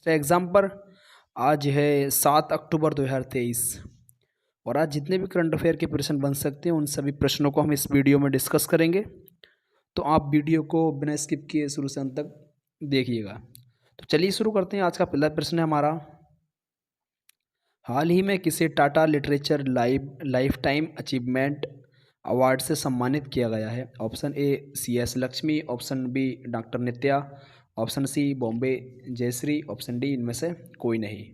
Exam पर आज है 7 अक्टूबर 2023 और आज जितने भी करंट अफेयर के प्रश्न बन सकते हैं उन सभी प्रश्नों को हम इस वीडियो में डिस्कस करेंगे। तो आप वीडियो को बिना स्किप किए शुरू से अंत तक देखिएगा। तो चलिए शुरू करते हैं। आज का पहला प्रश्न है हमारा, हाल ही में किसे Tata literature lifetime achievement award से सम्मानित किया गया है? Option A CS Lakshmi, option B doctor Nitya, option C Bombay Jayashree, option D इनमें से कोई नहीं।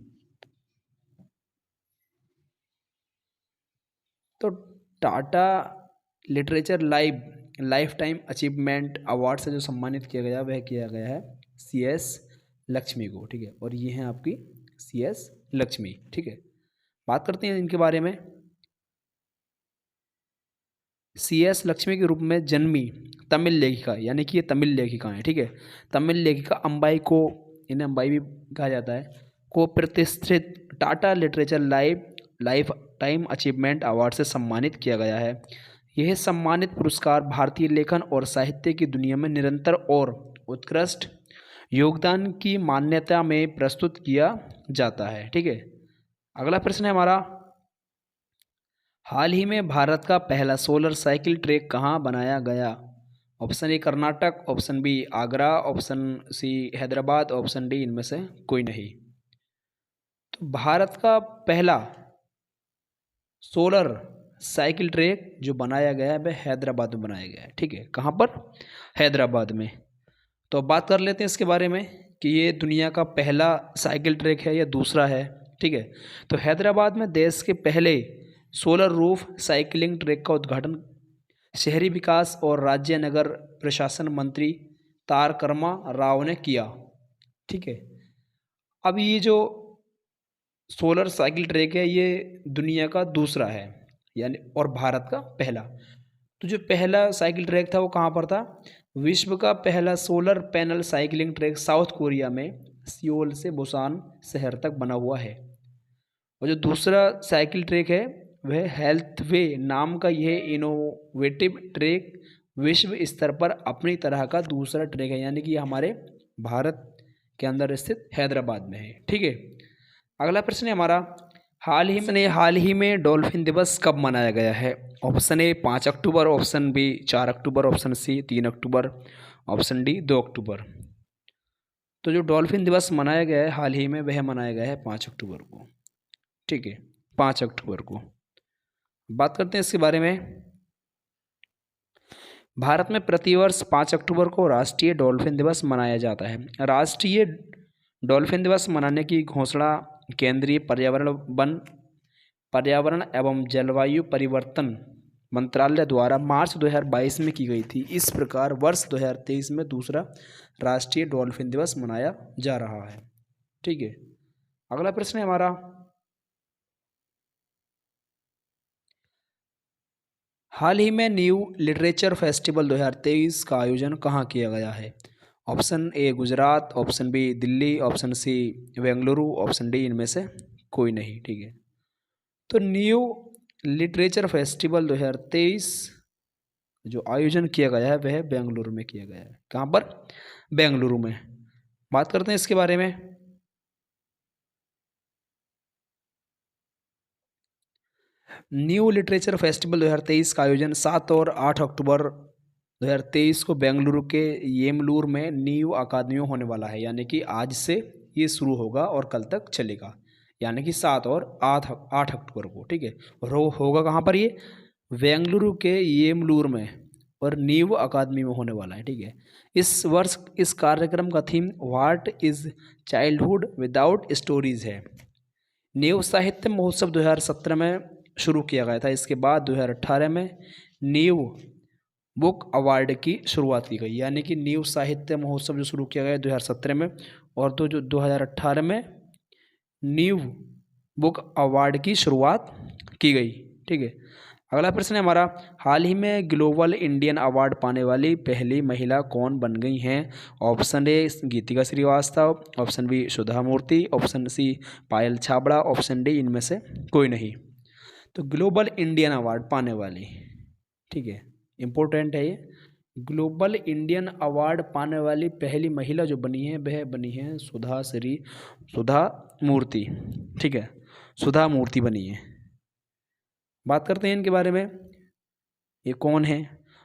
तो Tata literature lifetime achievement award से जो सम्मानित किया गया वह किया गया है CS लक्ष्मी को। ठीक है, और ये हैं आपकी CS लक्ष्मी। ठीक है, बात करते हैं इनके बारे में। CS लक्ष्मी के रूप में जन्मी तमिल लेखिका, यानी कि ये तमिल लेखिका हैं। ठीक है, तमिल लेखिका अंबाई को, इन्हें अंबाई भी कहा जाता है, को प्रतिष्ठित Tata literature lifetime achievement award से सम्मानित किया गया है। यह सम्मानित पुरस्कार भारतीय लेखन और साहित्य की दुनिया में निरंतर और उत्कृष्ट योगदान की मान्यता में प्रस्तुत किया जाता है। ठीक है, अगला प्रश्न है हमारा, हाल ही में भारत का पहला सोलर साइकिल ट्रैक कहाँ बनाया गया? Option A Karnataka, option B Agra, option C Hyderabad, option D इनमें से कोई नहीं। तो भारत का पहला सोलर साइकिल ट्रैक जो बनाया गया है वह हैदराबाद में बनाया गया है। ठीक है, कहाँ पर? हैदराबाद में। तो अब बात कर लेते हैं इसके बारे में कि ये दुनिया का पहला साइकिल ट्रैक है या दूसरा है। ठीक है, तो हैदराबाद में देश के पहले सोलर रूफ साइकिलिंग ट्रैक का उद्घाटन शहरी विकास और राज्य नगर प्रशासन मंत्री तारकरमा राव ने किया। ठीक है, अब ये जो सोलर साइकिल ट्रैक है ये दुनिया का दूसरा है, यानी और भारत का पहला। तो जो पहला साइकिल ट्रैक था वो कहाँ पर था? विश्व का पहला solar panel cycling track south Korea में सियोल से बुसान शहर तक बना हुआ है। और जो दूसरा साइकिल ट्रैक है वह हेल्थवे नाम का यह इनोवेटिव ट्रैक विश्व स्तर पर अपनी तरह का दूसरा ट्रैक है, यानी कि हमारे भारत के अंदर स्थित हैदराबाद में है। ठीक है, अगला प्रश्न है हमारा, हाल ही में डॉल्फिन दिवस कब मनाया गया है? Option A 5 October, option B 4 October, option C 3 October, option D 2 October. तो जो डॉल्फिन दिवस मनाया गया है हाल ही में वह मनाया गया है 5 अक्टूबर को। ठीक है, 5 अक्टूबर को। बात करते हैं इसके बारे में। भारत में प्रतिवर्ष 5 अक्टूबर को राष्ट्रीय डॉल्फिन दिवस मनाया जाता है। राष्ट्रीय डॉल्फिन दिवस मनाने की घोषणा केंद्रीय पर्यावरण एवं जलवायु परिवर्तन मंत्रालय द्वारा मार्च 2022 में की गई थी। इस प्रकार वर्ष 2023 में दूसरा राष्ट्रीय डॉल्फिन दिवस मनाया जा रहा है। ठीक है, अगला प्रश्न है हमारा, हाल ही में न्यू लिटरेचर फेस्टिवल 2023 का आयोजन कहाँ किया गया है? Option A Gujarat, option B Delhi, option C Bengaluru, option D इनमें से कोई नहीं। ठीक है, तो न्यू लिटरेचर फेस्टिवल 2023 जो आयोजन किया गया है वह बेंगलुरु में किया गया है। कहाँ पर? बेंगलुरु में। बात करते हैं इसके बारे में। न्यू लिटरेचर फेस्टिवल 2023 का आयोजन 7 और 8 अक्टूबर 2023 को बेंगलुरु के येमलूर में न्यू अकादमी में होने वाला है, यानी कि आज से ये शुरू होगा और कल तक चलेगा, यानी कि 7 और 8 अक्टूबर को। ठीक है, और होगा कहाँ पर? ये बेंगलुरु के येमलूर में और न्यू अकादमी में होने वाला है। ठीक है, इस वर्ष इस कार्यक्रम का theme what is childhood without stories है। न्यू साहित्य महोत्सव 2017 में शुरू किया गया था। इसके बाद 2018 में न्यू बुक अवार्ड की शुरुआत की गई, यानी कि न्यू साहित्य महोत्सव जो शुरू किया गया 2017 में, और 2018 में न्यू बुक अवार्ड की शुरुआत की गई। ठीक है, अगला प्रश्न है हमारा, हाल ही में ग्लोबल इंडियन अवार्ड पाने वाली पहली महिला कौन बन गई हैं? Option A Geetika Srivastava, option B Sudha Murthy, option C Payal Chhabra, option D इनमें से कोई नहीं। तो ग्लोबल इंडियन अवार्ड पाने वाली, ठीक है, इम्पोर्टेंट है ये, ग्लोबल इंडियन अवार्ड पाने वाली पहली महिला जो बनी है वह बनी है सुधा मूर्ति। ठीक है, सुधा मूर्ति बनी है। बात करते हैं इनके बारे में, ये कौन है।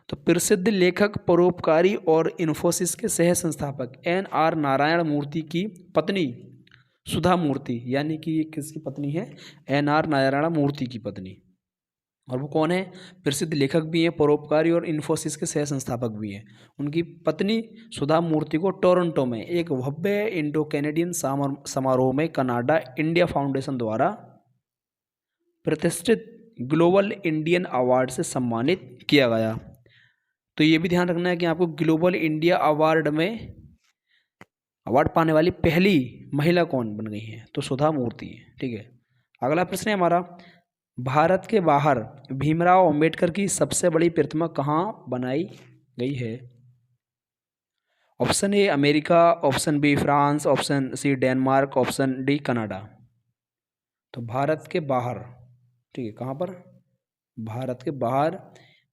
तो प्रसिद्ध लेखक, परोपकारी और इन्फोसिस के सह संस्थापक NR नारायण मूर्ति की पत्नी सुधा मूर्ति, यानी कि ये किसकी पत्नी है, NR नारायण मूर्ति की पत्नी। और वो कौन है, प्रसिद्ध लेखक भी हैं, परोपकारी और इन्फोसिस के सह संस्थापक भी हैं। उनकी पत्नी सुधा मूर्ति को टोरंटो में एक भव्य इंडो कैनेडियन समारोह में कनाडा इंडिया फाउंडेशन द्वारा प्रतिष्ठित ग्लोबल इंडियन अवार्ड से सम्मानित किया गया। तो ये भी ध्यान रखना है कि आपको ग्लोबल इंडिया अवार्ड में अवार्ड पाने वाली पहली महिला कौन बन गई है, तो सुधा मूर्ति है। ठीक है, अगला प्रश्न है हमारा, भारत के बाहर भीमराव अंबेडकर की सबसे बड़ी प्रतिमा कहाँ बनाई गई है। Option A America, option B France, option C Denmark, option D Canada. तो भारत के बाहर, ठीक है, कहाँ पर, भारत के बाहर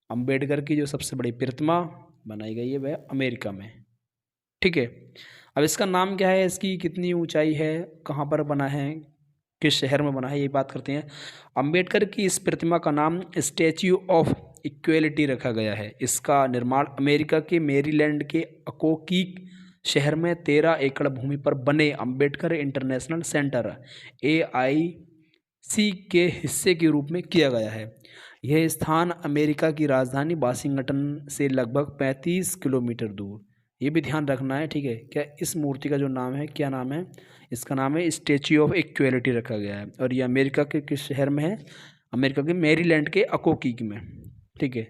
अंबेडकर की जो सबसे बड़ी प्रतिमा बनाई गई है वह अमेरिका में। ठीक है, अब इसका नाम क्या है, इसकी कितनी ऊंचाई है, कहाँ पर बना है, किस शहर में बना है, ये बात करते हैं। अंबेडकर की इस प्रतिमा का नाम स्टैच्यू ऑफ इक्वेलिटी रखा गया है। इसका निर्माण अमेरिका के मैरीलैंड के अकोकीक शहर में 13 एकड़ भूमि पर बने अंबेडकर इंटरनेशनल सेंटर AIC के हिस्से के रूप में किया गया है। यह स्थान अमेरिका की राजधानी वाशिंगटन से लगभग 35 किलोमीटर दूर, ये भी ध्यान रखना है। ठीक है, क्या इस मूर्ति का जो नाम है, क्या नाम है, इसका नाम है स्टैच्यू ऑफ इक्वेलिटी रखा गया है। और ये अमेरिका के किस शहर में है, अमेरिका के मैरीलैंड के अकोकीक में। ठीक है,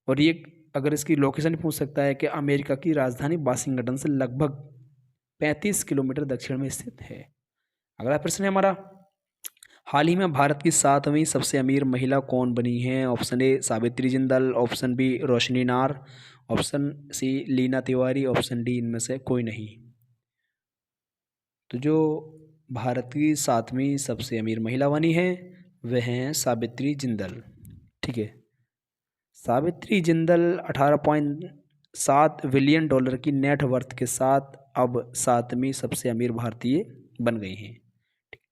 और ये अगर इसकी लोकेशन पूछ सकता है कि अमेरिका की राजधानी वाशिंगटन से लगभग 35 किलोमीटर दक्षिण में स्थित है। अगला प्रश्न है हमारा, हाल ही में भारत की 7वीं सबसे अमीर महिला कौन बनी है। Option A Savitri Jindal, option B Roshni Nadar, option C Leena Tiwari, option D इनमें से कोई नहीं। तो जो भारत की 7वीं सबसे अमीर महिला बनी है वह हैं सावित्री जिंदल। ठीक है, सावित्री जिंदल 18.7 बिलियन डॉलर की नेट वर्थ के साथ अब 7वीं सबसे अमीर भारतीय बन गई हैं।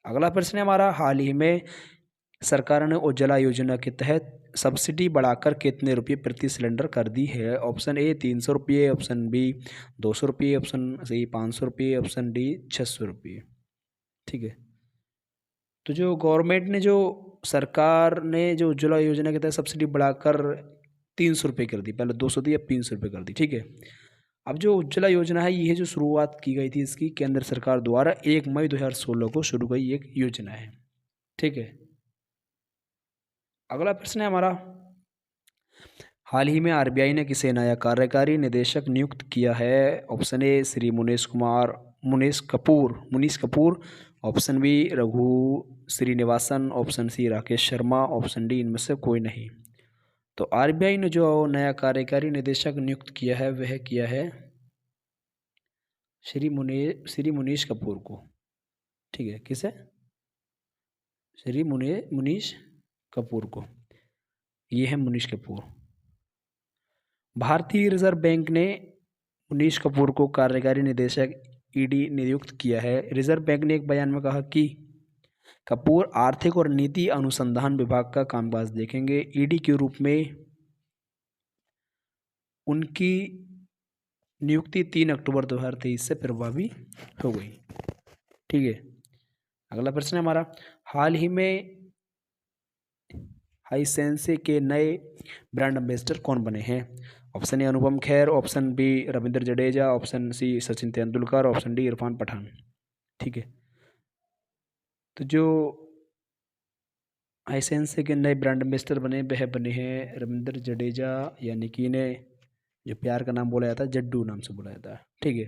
अगला प्रश्न है हमारा, हाल ही में सरकार ने उज्ज्वला योजना के तहत सब्सिडी बढ़ाकर कितने रुपये प्रति सिलेंडर कर दी है। ऑप्शन ए 300 रुपये, ऑप्शन बी 200 रुपये, ऑप्शन सी 500 रुपये, ऑप्शन डी 600 रुपये। ठीक है, तो जो गवर्नमेंट ने, जो सरकार ने जो उज्ज्वला योजना के तहत सब्सिडी बढ़ाकर 300 रुपये कर दी, पहले 200 थी अब 300 रुपये कर दी। ठीक है, अब जो उज्ज्वला योजना है ये जो शुरुआत की गई थी इसकी केंद्र सरकार द्वारा 1 मई 2016 को शुरू हुई एक योजना है। ठीक है, अगला प्रश्न है हमारा, हाल ही में RBI ने किसे नया कार्यकारी निदेशक नियुक्त किया है। Option A Shri Munish Kapoor, option B Raghu Srinivasan, option C Rakesh Sharma, option D इनमें से कोई नहीं। तो RBI ने जो नया कार्यकारी निदेशक नियुक्त किया है वह किया है श्री मुनीश कपूर को। ठीक है, किसे, श्री मुनीश कपूर को, ये है मुनीश कपूर। भारतीय रिजर्व बैंक ने मुनीश कपूर को कार्यकारी निदेशक ED नियुक्त किया है। रिजर्व बैंक ने एक बयान में कहा कि कपूर आर्थिक और नीति अनुसंधान विभाग का कामकाज देखेंगे। ED के रूप में उनकी नियुक्ति 3 अक्टूबर 2023 से प्रभावी हो गई। ठीक है, अगला प्रश्न है हमारा, हाल ही में हाइसेंस के नए ब्रांड एम्बेसडर कौन बने हैं। Option A Anupam Kher, option B Ravindra Jadeja, option C Sachin Tendulkar, option D Irfan Pathan. ठीक है, तो जो हाइसेंस के नए ब्रांड एम्बेसडर वह बने हैं रविंद्र जडेजा, यानी कि इन्हें जो प्यार का नाम बोला जाता है जड्डू नाम से बोला जाता है। ठीक है,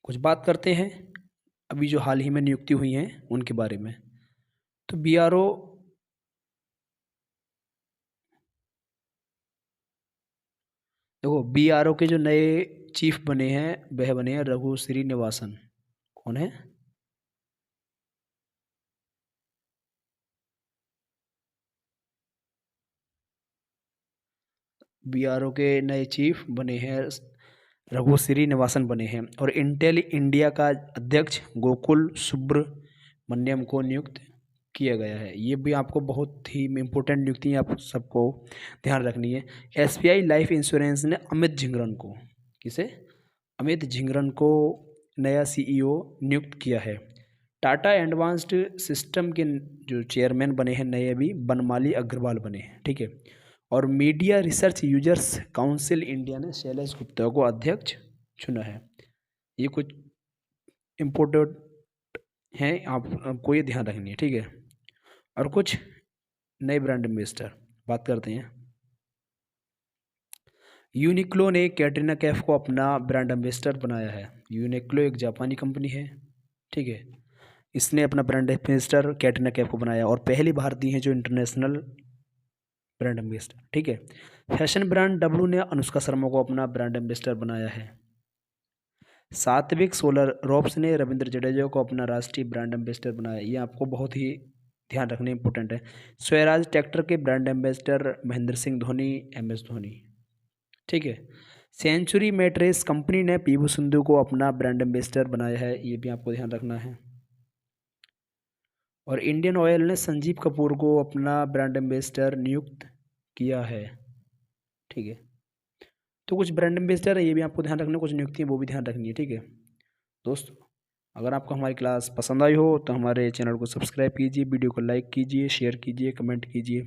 कुछ बात करते हैं अभी जो हाल ही में नियुक्ति हुई हैं उनके बारे में। तो BRO देखो, BRO के जो नए चीफ बने हैं वह बने हैं रघु श्रीनिवासन। कौन है, बीआरओ के नए चीफ बने हैं रघु श्रीनिवासन बने हैं। और इंटेल इंडिया का अध्यक्ष गोकुल सुब्रमण्यम को नियुक्त किया गया है। ये भी आपको बहुत ही इम्पोर्टेंट नियुक्ति आप सबको ध्यान रखनी है। एसबीआई लाइफ इंश्योरेंस ने अमित झिंगरन को, किसे, अमित झिंगरन को नया सीईओ नियुक्त किया है। टाटा एडवांस्ड सिस्टम के जो चेयरमैन बने हैं नए अभी बनमाली अग्रवाल बने हैं, ठीक है। और media research users council India ने शैलेश गुप्ता को अध्यक्ष चुना है। ये कुछ इम्पोर्टेंट हैं, आपको ये ध्यान रखनी है, ठीक है। और कुछ नए ब्रांड एम्बेसडर बात करते हैं। यूनिक्लो ने कैटरीना कैफ को अपना ब्रांड एम्बेसडर बनाया है। यूनिक्लो एक जापानी कंपनी है, ठीक है। इसने अपना ब्रांड एम्बेसडर कैटरीना कैफ को बनाया और पहली भारतीय है जो इंटरनेशनल ब्रांड एम्बेसडर, ठीक है। फैशन ब्रांड डब्लू ने अनुष्का शर्मा को अपना ब्रांड एम्बेसडर बनाया है। सात्विक सोलर रोप्स ने रविंद्र जडेजा को अपना राष्ट्रीय ब्रांड एम्बेसडर बनाया। ये आपको बहुत ही ध्यान रखने इंपॉर्टेंट है। स्वराज ट्रैक्टर के brand ambassador Mahendra Singh Dhoni, MS Dhoni, ठीक है। सेंचुरी मैट्रेस कंपनी ने पीवी सिंधु को अपना ब्रांड एम्बेसडर बनाया है। ये भी आपको ध्यान रखना है। और इंडियन ऑयल ने संजीव कपूर को अपना ब्रांड एम्बेसडर नियुक्त किया है, ठीक है। तो कुछ ब्रांड एम्बेसडर है, ये भी आपको ध्यान रखना, कुछ नियुक्ति वो भी ध्यान रखनी है, ठीक है। दोस्तों, अगर आपको हमारी क्लास पसंद आई हो तो हमारे चैनल को सब्सक्राइब कीजिए, वीडियो को लाइक कीजिए, शेयर कीजिए, कमेंट कीजिए।